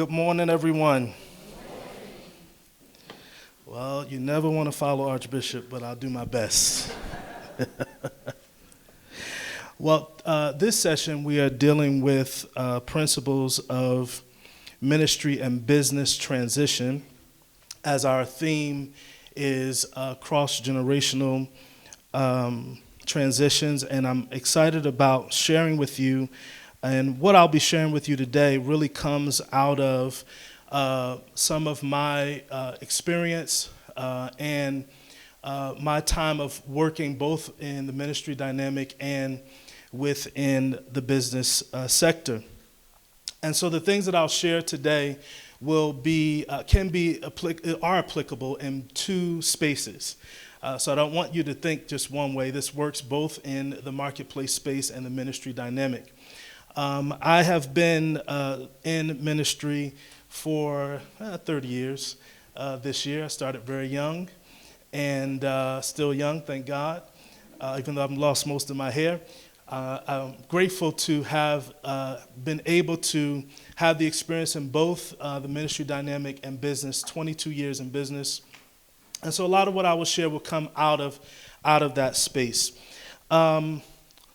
Good morning, everyone. Well, you never want to follow Archbishop, but I'll do my best. Well, this session we are dealing with principles of ministry and business transition, as our theme is cross-generational transitions, and I'm excited about sharing with you. And what I'll be sharing with you today really comes out of some of my experience and my time of working both in the ministry dynamic and within the business sector. And so the things that I'll share today are applicable in two spaces. So I don't want you to think just one way. This works both in the marketplace space and the ministry dynamic. I have been in ministry for 30 years this year. I started very young and still young, thank God, even though I've lost most of my hair. I'm grateful to have been able to have the experience in both the ministry dynamic and business, 22 years in business. And so a lot of what I will share will come out of that space.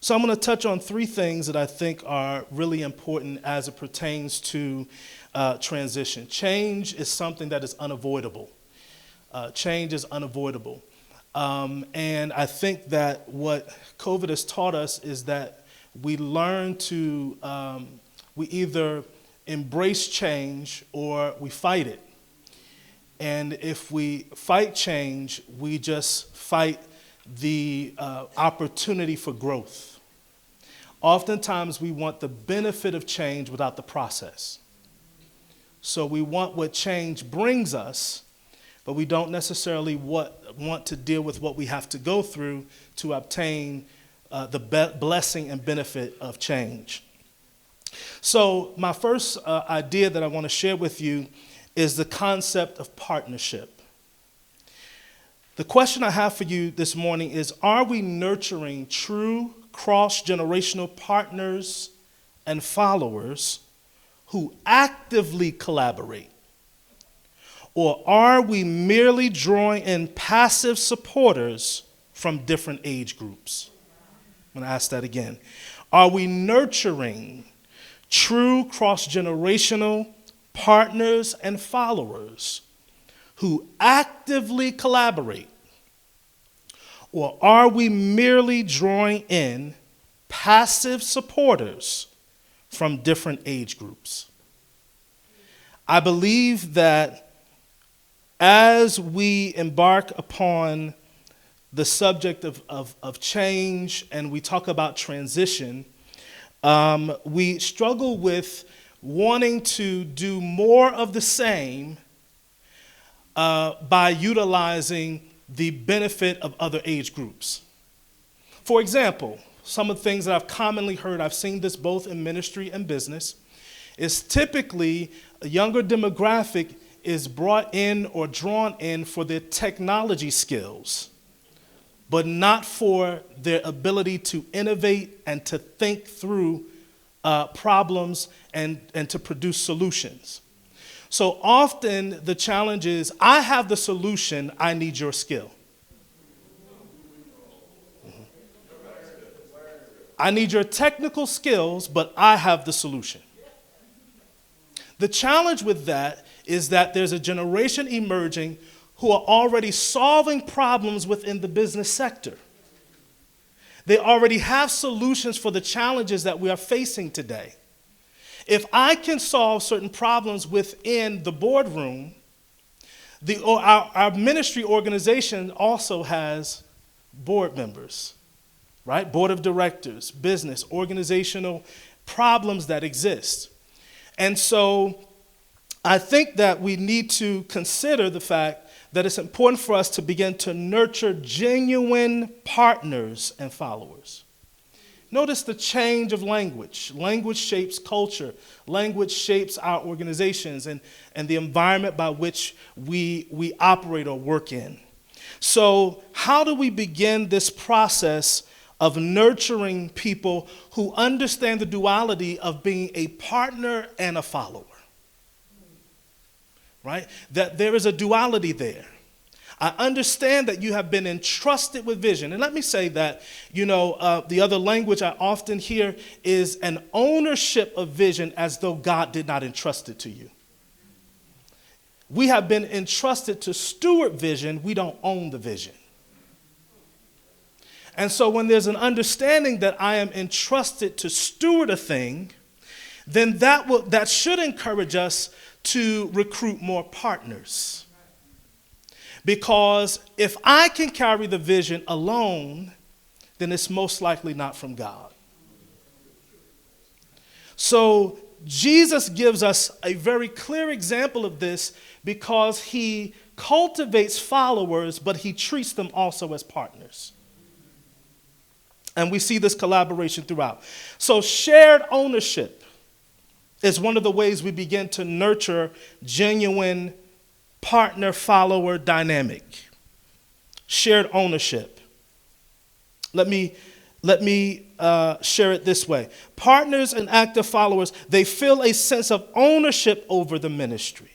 So I'm going to touch on three things that I think are really important as it pertains to transition. Change is something that is unavoidable. Change is unavoidable. And I think that what COVID has taught us is that we learn to, we either embrace change or we fight it. And if we fight change, we just fight the opportunity for growth. Oftentimes, we want the benefit of change without the process. So we want what change brings us, but we don't necessarily want to deal with what we have to go through to obtain the blessing and benefit of change. So my first idea that I want to share with you is the concept of partnership. The question I have for you this morning is, are we nurturing true cross-generational partners and followers who actively collaborate? Or are we merely drawing in passive supporters from different age groups? I'm going to ask that again. Are we nurturing true cross-generational partners and followers who actively collaborate? Or are we merely drawing in passive supporters from different age groups? I believe that as we embark upon the subject of change and we talk about transition, we struggle with wanting to do more of the same by utilizing the benefit of other age groups. For example, some of the things that I've commonly heard, I've seen this both in ministry and business, is typically a younger demographic is brought in or drawn in for their technology skills, but not for their ability to innovate and to think through problems and to produce solutions. So often the challenge is, I have the solution, I need your skill. I need your technical skills, but I have the solution. The challenge with that is that there's a generation emerging who are already solving problems within the business sector. They already have solutions for the challenges that we are facing today. If I can solve certain problems within the boardroom, our ministry organization also has board members, right? Board of directors, business, organizational problems that exist. And so I think that we need to consider the fact that it's important for us to begin to nurture genuine partners and followers. Notice the change of language. Language shapes culture. Language shapes our organizations and the environment by which we operate or work in. So how do we begin this process of nurturing people who understand the duality of being a partner and a follower? right? That there is a duality there. I understand that you have been entrusted with vision. And let me say that, the other language I often hear is an ownership of vision as though God did not entrust it to you. We have been entrusted to steward vision. We don't own the vision. And so when there's an understanding that I am entrusted to steward a thing, then that should encourage us to recruit more partners. Because if I can carry the vision alone, then it's most likely not from God. So Jesus gives us a very clear example of this because he cultivates followers, but he treats them also as partners. And we see this collaboration throughout. So shared ownership is one of the ways we begin to nurture genuine partner-follower dynamic. Shared ownership. Let me share it this way. Partners and active followers, they feel a sense of ownership over the ministry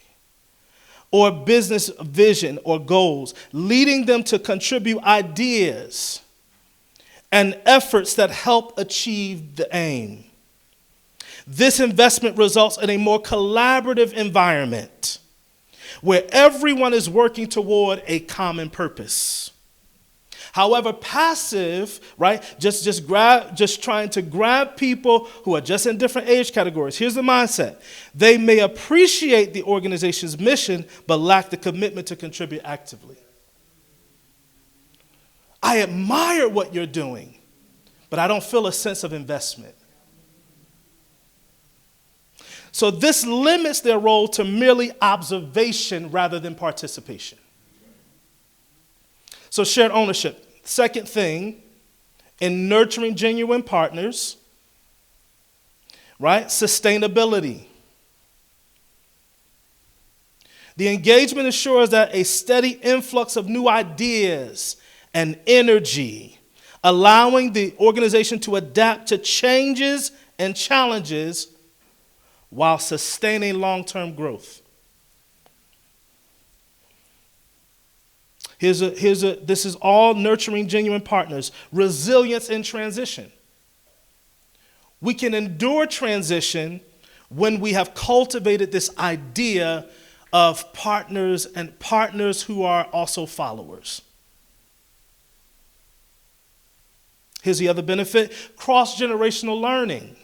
or business vision or goals, leading them to contribute ideas and efforts that help achieve the aim. This investment results in a more collaborative environment where everyone is working toward a common purpose. However, passive, right, just trying to grab people who are just in different age categories. Here's the mindset. They may appreciate the organization's mission, but lack the commitment to contribute actively. I admire what you're doing, but I don't feel a sense of investment. So this limits their role to merely observation rather than participation. So shared ownership. Second thing, in nurturing genuine partners, right? Sustainability. The engagement ensures that a steady influx of new ideas and energy, allowing the organization to adapt to changes and challenges while sustaining long-term growth. This is all nurturing genuine partners. Resilience in transition. We can endure transition when we have cultivated this idea of partners and partners who are also followers. Here's the other benefit, cross-generational learning.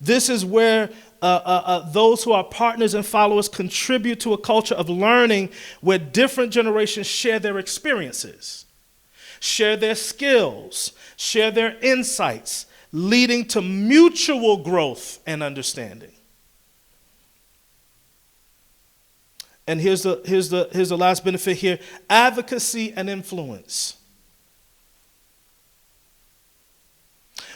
This is where those who are partners and followers contribute to a culture of learning where different generations share their experiences, share their skills, share their insights, leading to mutual growth and understanding. And here's the last benefit here, advocacy and influence.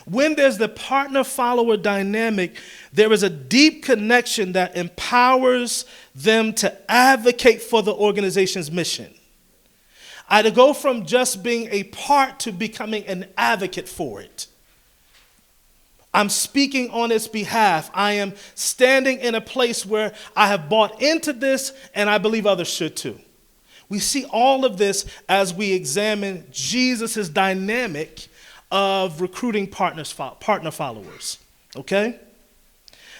When there's the partner-follower dynamic, there is a deep connection that empowers them to advocate for the organization's mission. To go from just being a part to becoming an advocate for it. I'm speaking on its behalf. I am standing in a place where I have bought into this, and I believe others should too. We see all of this as we examine Jesus' dynamic of recruiting partner followers, okay?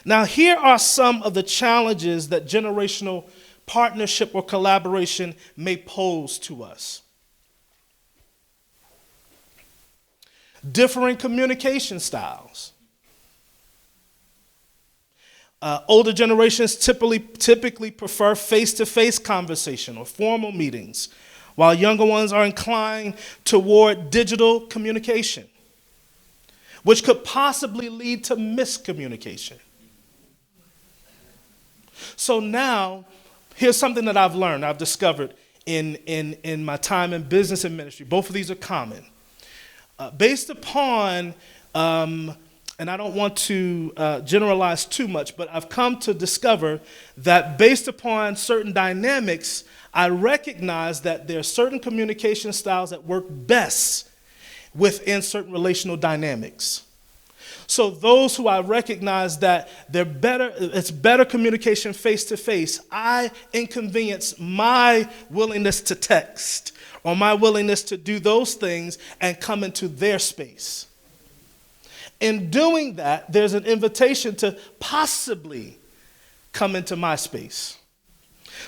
Now, here are some of the challenges that generational partnership or collaboration may pose to us. Differing communication styles. Older generations typically prefer face-to-face conversation or formal meetings, while younger ones are inclined toward digital communication, which could possibly lead to miscommunication. So now, here's something that I've discovered in my time in business and ministry. Both of these are common. Based upon, and I don't want to generalize too much, but I've come to discover that based upon certain dynamics, I recognize that there are certain communication styles that work best within certain relational dynamics. So those who I recognize that it's better communication face to face, I inconvenience my willingness to text or my willingness to do those things and come into their space. In doing that, there's an invitation to possibly come into my space.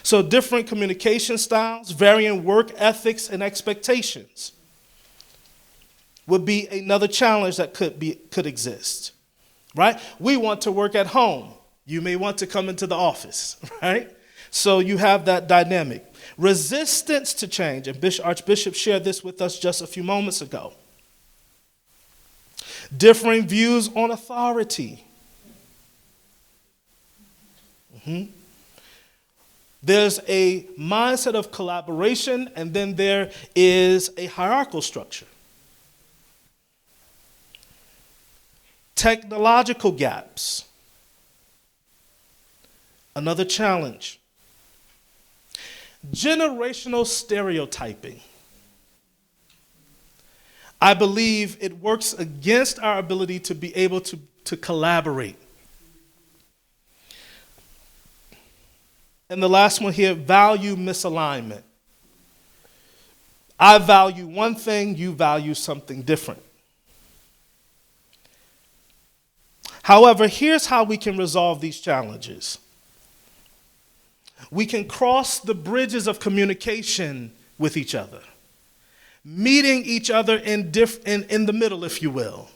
So different communication styles, varying work ethics and expectations would be another challenge that could exist, right? We want to work at home. You may want to come into the office, right? So you have that dynamic. Resistance to change, and Archbishop shared this with us just a few moments ago. Differing views on authority. There's a mindset of collaboration, and then there is a hierarchical structure. Technological gaps. Another challenge. Generational stereotyping. I believe it works against our ability to be able to collaborate. And the last one here, value misalignment. I value one thing, you value something different. However, here's how we can resolve these challenges. We can cross the bridges of communication with each other, meeting each other in the middle, if you will.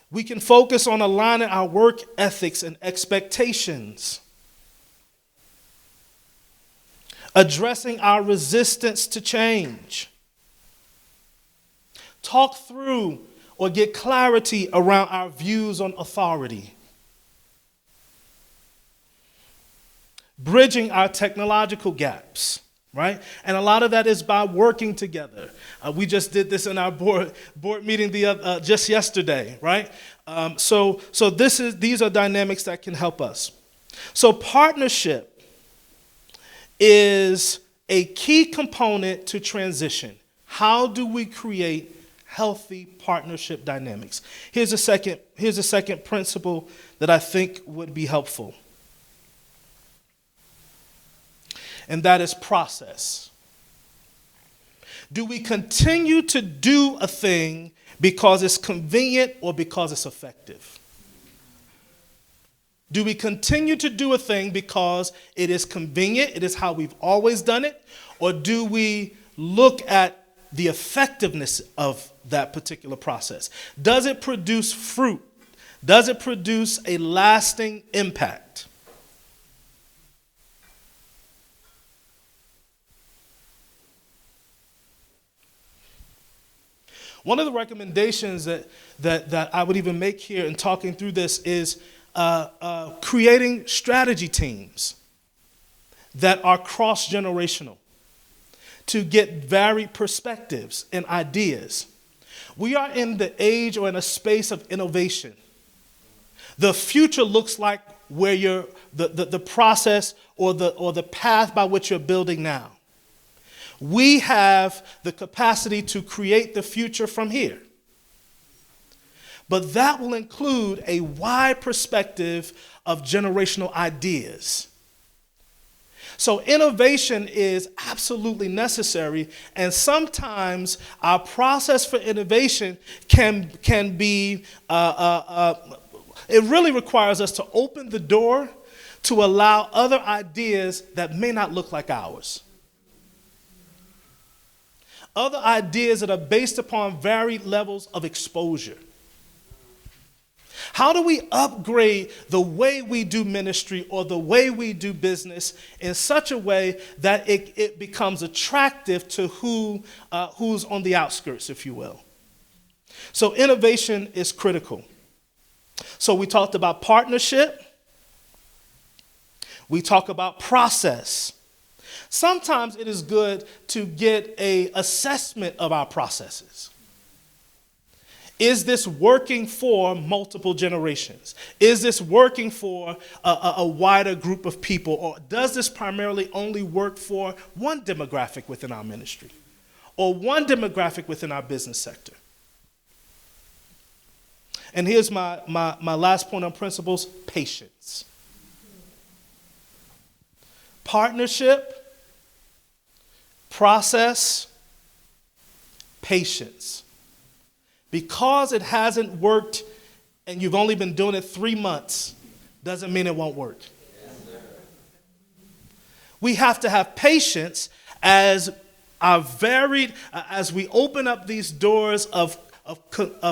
We can focus on aligning our work ethics and expectations, addressing our resistance to change, talk through or get clarity around our views on authority, bridging our technological gaps, right? And a lot of that is by working together. We just did this in our board meeting just yesterday, right? So these are dynamics that can help us. So partnership is a key component to transition. How do we create healthy partnership dynamics? Here's a second principle that I think would be helpful. And that is process. Do we continue to do a thing because it's convenient or because it's effective? Do we continue to do a thing because it is convenient, it is how we've always done it, or do we look at the effectiveness of that particular process? Does it produce fruit? Does it produce a lasting impact? One of the recommendations that I would even make here in talking through this is creating strategy teams that are cross-generational to get varied perspectives and ideas. We are in the age or in a space of innovation. The future looks like where the process or the path by which you're building now. We have the capacity to create the future from here. But that will include a wide perspective of generational ideas. So innovation is absolutely necessary, and sometimes our process for innovation can be, it really requires us to open the door to allow other ideas that may not look like ours. Other ideas that are based upon varied levels of exposure. How do we upgrade the way we do ministry or the way we do business in such a way that it becomes attractive to who's on the outskirts, if you will? So innovation is critical. So we talked about partnership. We talk about process. Sometimes it is good to get an assessment of our processes. Is this working for multiple generations? Is this working for a wider group of people? Or does this primarily only work for one demographic within our ministry? Or one demographic within our business sector? And here's my last point on principles: patience. Partnership, process, patience. Because it hasn't worked and you've only been doing it 3 months, doesn't mean it won't work. We have to have patience as as we open up these doors of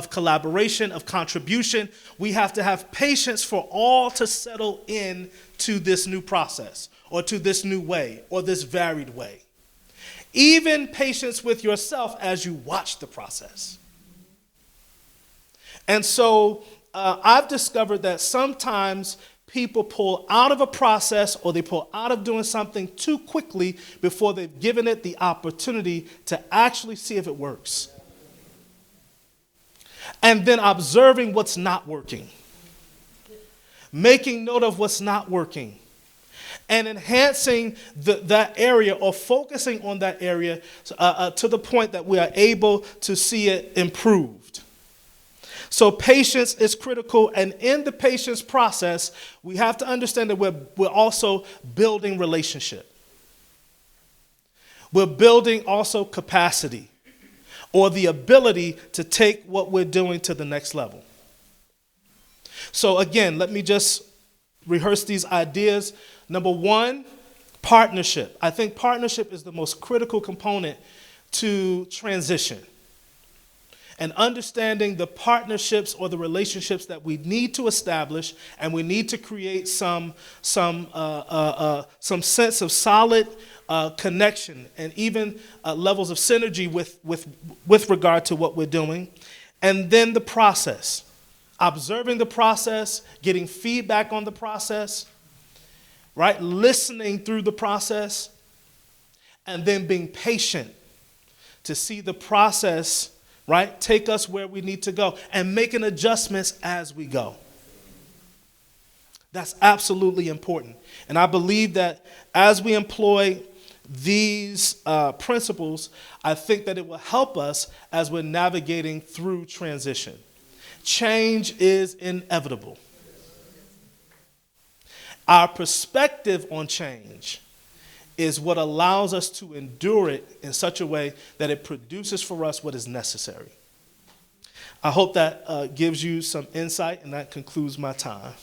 collaboration, of contribution. We have to have patience for all to settle in to this new process, or to this new way, or this varied way. Even patience with yourself as you watch the process. And so I've discovered that sometimes people pull out of a process, or they pull out of doing something too quickly before they've given it the opportunity to actually see if it works. And then observing what's not working. Making note of what's not working. And enhancing that area, or focusing on that area to the point that we are able to see it improved. So patience is critical, and in the patience process, we have to understand that we're also building relationship. We're building also capacity, or the ability to take what we're doing to the next level. So again, let me just rehearse these ideas. Number one, partnership. I think partnership is the most critical component to transition. And understanding the partnerships or the relationships that we need to establish, and we need to create some sense of solid connection, and even levels of synergy with regard to what we're doing. And then the process, observing the process, getting feedback on the process, right? Listening through the process, and then being patient to see the process, right, take us where we need to go, and making adjustments as we go. That's absolutely important. And I believe that as we employ these principles, I think that it will help us as we're navigating through transition. Change is inevitable. Our perspective on change is what allows us to endure it in such a way that it produces for us what is necessary. I hope that gives you some insight, and that concludes my time.